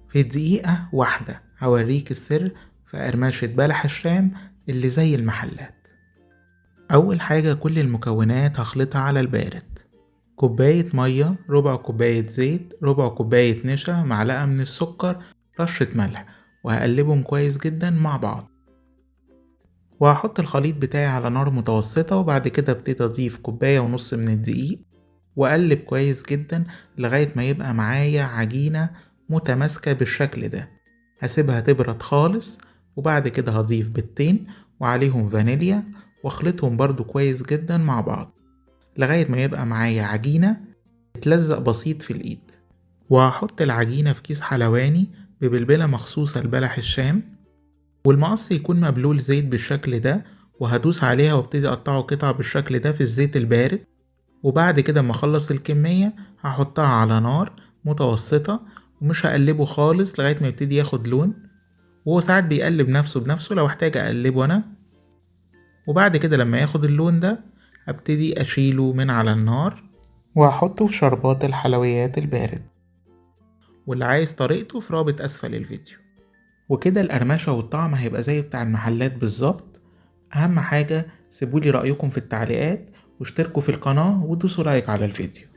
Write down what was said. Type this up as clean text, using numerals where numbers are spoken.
في دقيقة واحدة هوريك السر في قرمشة بلح الشام اللي زي المحلات. أول حاجة كل المكونات هخلطها على البارد. كوباية مية، ربع كوباية زيت، ربع كوباية نشا، معلقة من السكر، رشة ملح، وهقلبهم كويس جدا مع بعض. وهحط الخليط بتاعي على نار متوسطة، وبعد كده ابتدي اضيف كوباية ونص من الدقيق واقلب كويس جدا لغاية ما يبقى معايا عجينة متماسكة بالشكل ده. هسيبها تبرد خالص، وبعد كده هضيف بيضتين وعليهم فانيليا واخلطهم برضو كويس جدا مع بعض لغاية ما يبقى معايا عجينة تلزق بسيط في الايد. وهحط العجينة في كيس حلواني ببلبلة مخصوصة لبلح الشام، والمقص يكون مبلول زيت بالشكل ده، وهدوس عليها وابتدي اقطعه قطع بالشكل ده في الزيت البارد. وبعد كده ما اخلص الكمية هحطها على نار متوسطة، ومش هقلبه خالص لغاية ما يبتدي ياخد لون، وهو ساعات بيقلب نفسه بنفسه لو احتاج اقلبه انا. وبعد كده لما ياخد اللون ده هبتدي اشيله من على النار وهحطه في شربات الحلويات البارد، واللي عايز طريقته في رابط اسفل الفيديو. وكده القرمشة والطعم هيبقى زي بتاع المحلات بالظبط. اهم حاجة سيبولي رأيكم في التعليقات، واشتركوا في القناة ودوسوا لايك على الفيديو.